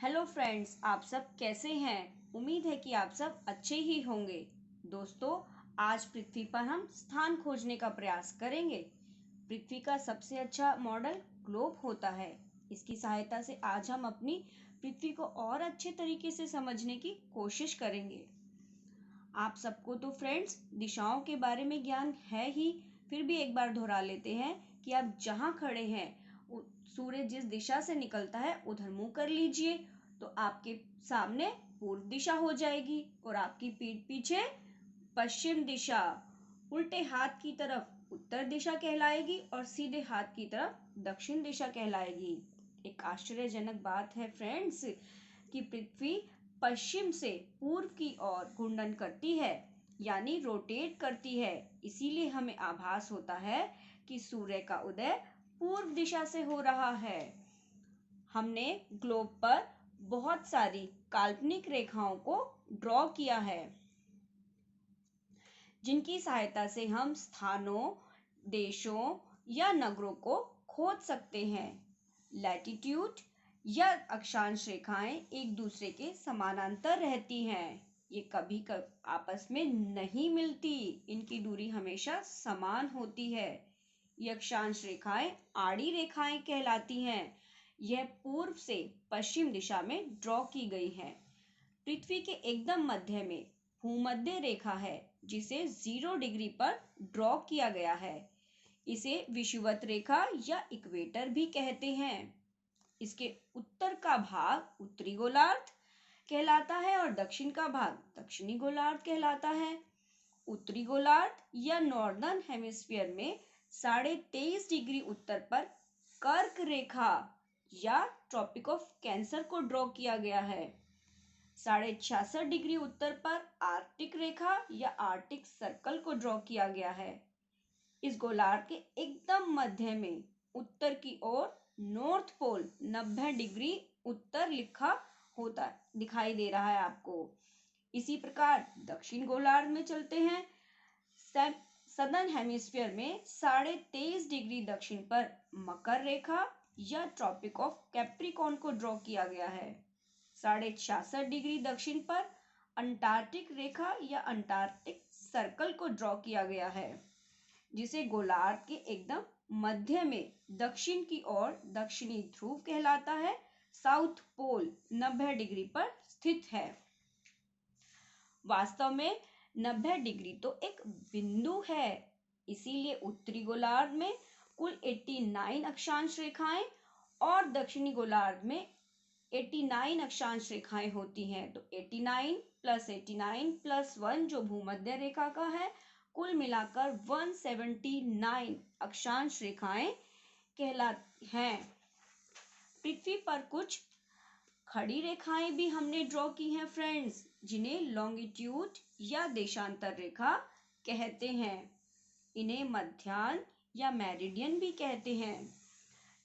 Hello friends, आप सब कैसे हैं। उम्मीद है कि आप सब अच्छे ही होंगे। दोस्तों, आज पृथ्वी पर हम स्थान खोजने का प्रयास करेंगे। पृथ्वी का सबसे अच्छा मॉडल ग्लोब होता है। इसकी सहायता से आज हम अपनी पृथ्वी को और अच्छे तरीके से समझने की कोशिश करेंगे। आप सबको तो फ्रेंड्स दिशाओं के बारे में ज्ञान है ही, फिर भी एक बार दोहरा लेते हैं कि आप जहाँ खड़े हैं सूर्य जिस दिशा से निकलता है उधर मुंह कर लीजिए तो आपके सामने पूर्व दिशा हो जाएगी और आपकी पीठ पीछे पश्चिम दिशा। उल्टे हाथ की तरफ उत्तर दिशा कहलाएगी और सीधे हाथ की तरफ दक्षिण दिशा कहलाएगी। एक आश्चर्यजनक बात है फ्रेंड्स कि पृथ्वी पश्चिम से पूर्व की ओर घूर्णन करती है, यानी रोटेट करती है। इसीलिए हमें आभास होता है कि सूर्य का उदय पूर्व दिशा से हो रहा है। हमने ग्लोब पर बहुत सारी काल्पनिक रेखाओं को ड्रॉ किया है, जिनकी सहायता से हम स्थानों, देशों या नगरों को खोज सकते हैं। लैटिट्यूड या अक्षांश रेखाएं एक दूसरे के समानांतर रहती हैं। ये कभी आपस में नहीं मिलती, इनकी दूरी हमेशा समान होती है। ये अक्षांश रेखाएं आड़ी रेखाएं कहलाती हैं। यह पूर्व से पश्चिम दिशा में ड्रॉ की गई हैं। पृथ्वी के एकदम मध्य में भूमध्य रेखा है, जिसे 0 डिग्री पर ड्रॉ किया गया है। इसे विषुवत रेखा या इक्वेटर भी कहते हैं। इसके उत्तर का भाग उत्तरी गोलार्ध कहलाता है और दक्षिण का भाग दक्षिणी गोलार्ध कहलाता है। उत्तरी गोलार्ध या नॉर्दर्न हेमिस्फीयर में 23.5 डिग्री उत्तर पर कर्क रेखा या ट्रॉपिक ऑफ कैंसर को ड्रॉ किया गया है। 66.5 डिग्री उत्तर पर आर्कटिक रेखा या आर्कटिक सर्कल को ड्रॉ किया गया है। इस गोलार्ध के एकदम मध्य में उत्तर की ओर नॉर्थ पोल 90 डिग्री उत्तर लिखा होता दिखाई दे रहा है आपको। इसी प्रकार दक्षिण गोलार्ध में चलते हैं। सदर्न हेमिस्फीयर में 23.5 डिग्री दक्षिण पर मकर रेखा या ट्रॉपिक ऑफ कैप्रिकॉर्न को ड्रॉ किया गया है। 66.5 डिग्री दक्षिण पर अंटार्कटिक रेखा या अंटार्कटिक सर्कल को ड्रॉ किया गया है, जिसे गोलार्ध के एकदम मध्य में दक्षिण की ओर दक्षिणी ध्रुव कहलाता है। साउथ पोल 90 डिग्री पर स्थित है। वास्तव में 90 डिग्री तो एक बिंदु है, इसीलिए उत्तरी गोलार्ध में कुल 89 अक्षांश रेखाएं और दक्षिणी गोलार्ध में 89 अक्षांश रेखाएं होती हैं। तो 89 + 89 + 1 जो भूमध्य रेखा का है, कुल मिलाकर 179 अक्षांश रेखाएं कहलाती हैं। पृथ्वी पर कुछ खड़ी रेखाएं भी हमने ड्रॉ की हैं फ्रेंड्स, जिन्हें लॉन्गिट्यूड या देशांतर रेखा कहते हैं। इन्हें मध्याह्न या मेरिडियन भी कहते हैं।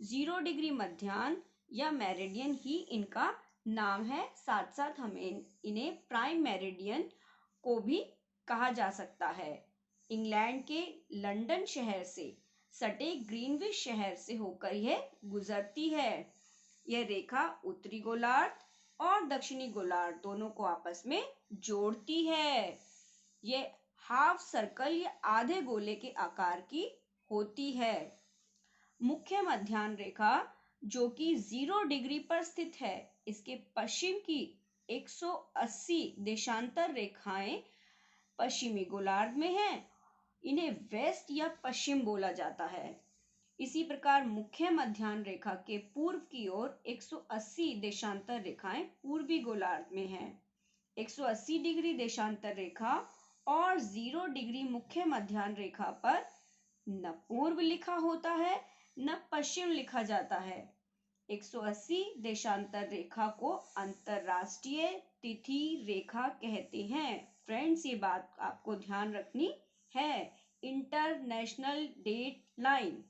0 डिग्री मध्याह्न या मेरिडियन ही इनका नाम है। साथ साथ हमें इन्हें प्राइम मेरिडियन को भी कहा जा सकता है। इंग्लैंड के लंदन शहर से सटे ग्रीनविच शहर से होकर यह गुजरती है। यह रेखा उत्तरी गोलार्ध और दक्षिणी गोलार्ध दोनों को आपस में जोड़ती है। यह हाफ सर्कल या आधे गोले के आकार की होती है। मुख्य मध्याह्न रेखा जो कि 0 डिग्री पर स्थित है, इसके पश्चिम की 180 देशांतर रेखाएं पश्चिमी गोलार्ध में हैं। इन्हें वेस्ट या पश्चिम बोला जाता है। इसी प्रकार मुख्य मध्याह्न रेखा के पूर्व की ओर 180 देशांतर रेखाएं पूर्वी गोलार्ध में हैं। 180 डिग्री देशांतर रेखा और 0 डिग्री मुख्य मध्याह्न रेखा पर न पूर्व लिखा होता है न पश्चिम लिखा जाता है। 180 देशांतर रेखा को अंतरराष्ट्रीय तिथि रेखा कहते हैं। फ्रेंड्स, ये बात आपको ध्यान रखनी है, इंटरनेशनल डेट लाइन।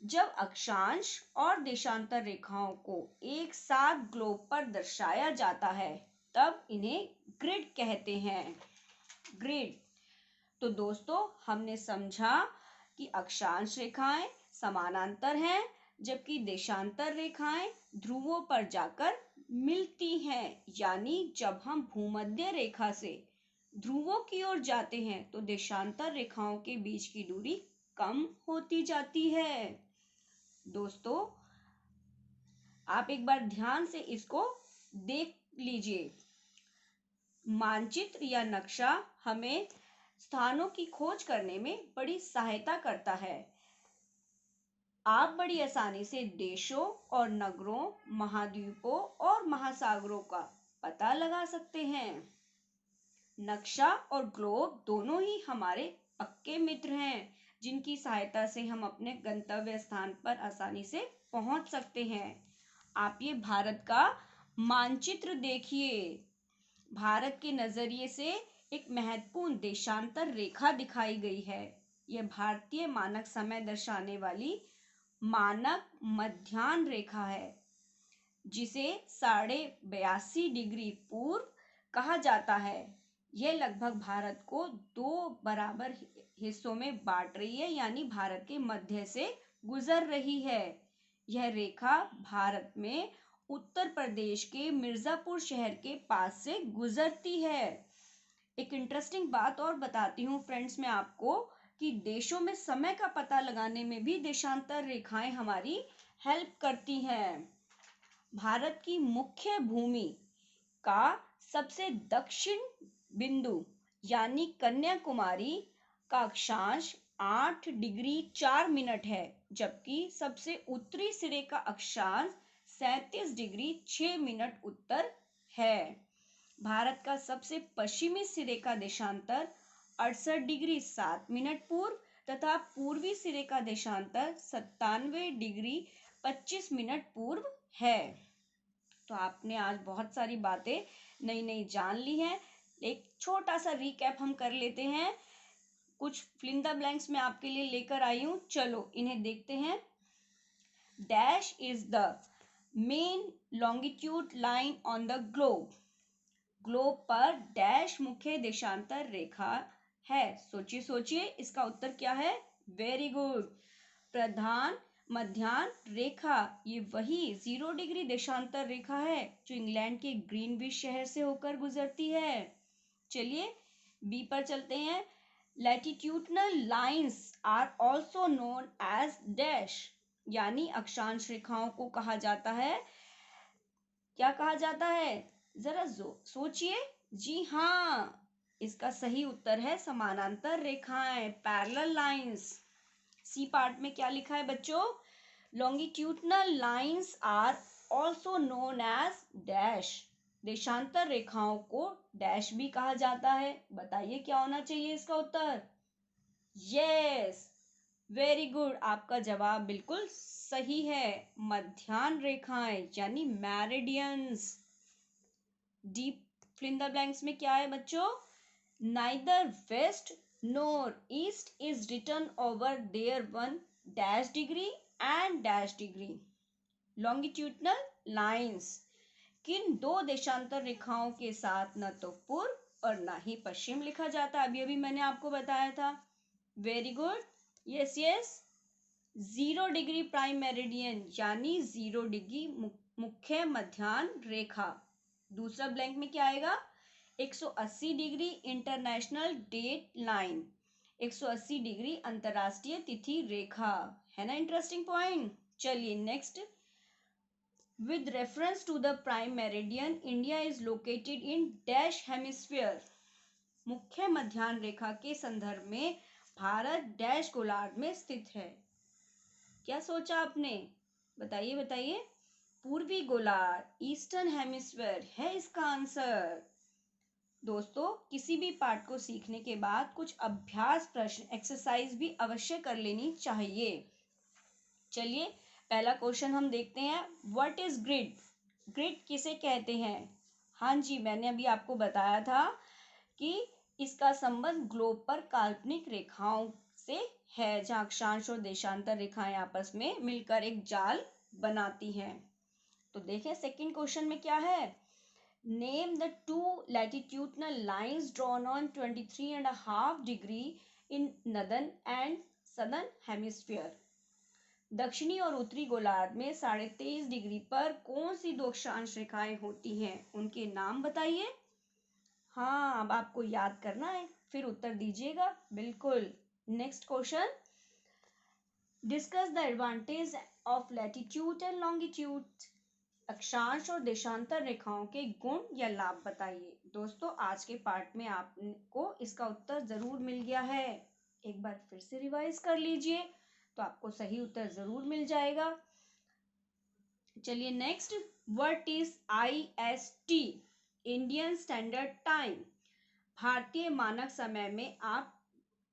जब अक्षांश और देशांतर रेखाओं को एक साथ ग्लोब पर दर्शाया जाता है, तब इन्हें ग्रिड कहते हैं। ग्रिड। तो दोस्तों, हमने समझा कि अक्षांश रेखाएं समानांतर हैं, जबकि देशांतर रेखाएं ध्रुवों पर जाकर मिलती हैं। यानी जब हम भूमध्य रेखा से ध्रुवों की ओर जाते हैं तो देशांतर रेखाओं के बीच की दूरी कम होती जाती है। दोस्तों, आप एक बार ध्यान से इसको देख लीजिए। मानचित्र या नक्शा हमें स्थानों की खोज करने में बड़ी सहायता करता है। आप बड़ी आसानी से देशों और नगरों, महाद्वीपों और महासागरों का पता लगा सकते हैं। नक्शा और ग्लोब दोनों ही हमारे पक्के मित्र हैं, जिनकी सहायता से हम अपने गंतव्य स्थान पर आसानी से पहुंच सकते हैं। आप ये भारत का मानचित्र देखिए। भारत के नजरिए से एक महत्वपूर्ण देशांतर रेखा दिखाई गई है। यह भारतीय मानक समय दर्शाने वाली मानक मध्याह्न रेखा है, जिसे 82.5 डिग्री पूर्व कहा जाता है। यह लगभग भारत को 2 बराबर हिस्सों में बांट रही है, यानी भारत के मध्य से गुजर रही है। यह रेखा भारत में उत्तर प्रदेश के मिर्जापुर शहर के पास से गुजरती है। एक इंटरेस्टिंग बात और बताती हूँ फ्रेंड्स मैं आपको कि देशों में समय का पता लगाने में भी देशांतर रेखाएं हमारी हेल्प करती हैं। भारत की मुख्य भूमि का सबसे दक्षिण बिंदु यानी कन्याकुमारी का अक्षांश 8 डिग्री 4 मिनट है, जबकि सबसे उत्तरी सिरे का अक्षांश 37 डिग्री 6 मिनट उत्तर है। भारत का सबसे पश्चिमी सिरे का देशांतर 68 डिग्री 7 मिनट पूर्व तथा पूर्वी सिरे का देशांतर 97 डिग्री 25 मिनट पूर्व है। तो आपने आज बहुत सारी बातें नई नई जान ली हैं। एक छोटा सा रिकैप हम कर लेते हैं। कुछ फिल इन द ब्लैंक्स में आपके लिए लेकर आई हूं, चलो इन्हें देखते हैं। Dash is the main longitude line on the globe. Globe पर डैश मुख्य देशांतर रेखा है। सोचिए सोचिए, इसका उत्तर क्या है? वेरी गुड, प्रधान मध्याह्न रेखा। ये वही 0 डिग्री देशांतर रेखा है जो इंग्लैंड के ग्रीनविच शहर से होकर गुजरती है। चलिए बी पर चलते हैं। Latitudinal lines are also known as dash, यानी अक्षांश रेखाओं को कहा जाता है, क्या कहा जाता है? जरा सोचिए। जी हाँ, इसका सही उत्तर है समानांतर रेखाएं, पैरेलल लाइंस। सी पार्ट में क्या लिखा है बच्चों? Longitudinal lines are also known as dash. देशांतर रेखाओं को डैश भी कहा जाता है। बताइए क्या होना चाहिए इसका उत्तर? यस, वेरी गुड, आपका जवाब बिल्कुल सही है। मध्याह्न रेखाएं यानी meridians. Deep fill in the blanks में क्या है बच्चों? Neither west nor east is written over there one dash degree and dash degree longitudinal lines. किन दो देशांतर रेखाओं के साथ न तो पूर्व और न ही पश्चिम लिखा जाता? अभी अभी मैंने आपको बताया था। Very good, yes yes, 0 degree prime meridian यानी 0 डिग्री मुख्य मध्याह्न रेखा। दूसरा ब्लैंक में क्या आएगा? 180 degree international date line, 180 degree अंतरराष्ट्रीय तिथि रेखा, है ना इंटरेस्टिंग पॉइंट। चलिए next. With reference to the prime meridian, India is located in dash hemisphere. मुख्य मध्याह्न रेखा के संदर्भ में भारत डैश गोलार्ध में स्थित है। क्या सोचा आपने? बताइए बताइए। पूर्वी गोलार्ध, ईस्टर्न हेमिस्फीयर है इसका आंसर। दोस्तों, किसी भी पाठ को सीखने के बाद कुछ अभ्यास प्रश्न, एक्सरसाइज भी अवश्य कर लेनी चाहिए। चलिए पहला क्वेश्चन हम देखते हैं। What is grid? ग्रिड किसे कहते हैं? हाँ जी, मैंने अभी आपको बताया था कि इसका संबंध ग्लोब पर काल्पनिक रेखाओं से है, जहां अक्षांश और देशांतर रेखाएं आपस में मिलकर एक जाल बनाती हैं। तो देखें सेकंड क्वेश्चन में क्या है। Name the two latitudinal lines drawn on 23.5 degree in northern and southern hemisphere. दक्षिणी और उत्तरी गोलार्ध में 23.5 डिग्री पर कौन सी दो अक्षांश रेखाएं होती हैं? उनके नाम बताइए। हाँ, अब आपको याद करना है, फिर उत्तर दीजिएगा। बिल्कुल। Next question, discuss the advantage of latitude and longitude. अक्षांश और देशांतर रेखाओं के गुण या लाभ बताइए। दोस्तों, आज के पार्ट में आपको इसका उत्तर जरूर मिल गया है। एक बार फिर से रिवाइज कर लीजिए तो आपको सही उत्तर जरूर मिल जाएगा। चलिए next, what is IST, Indian standard time? भारतीय मानक समय में आप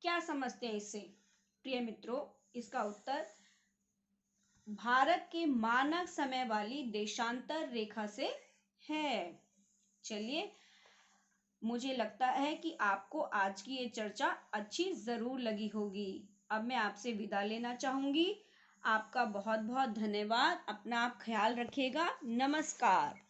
क्या समझते हैं इससे? प्रिय मित्रों, इसका उत्तर भारत के मानक समय वाली देशांतर रेखा से है। चलिए, मुझे लगता है कि आपको आज की ये चर्चा अच्छी जरूर लगी होगी। अब मैं आपसे विदा लेना चाहूंगी। आपका बहुत बहुत धन्यवाद। अपना आप ख्याल रखिएगा। नमस्कार।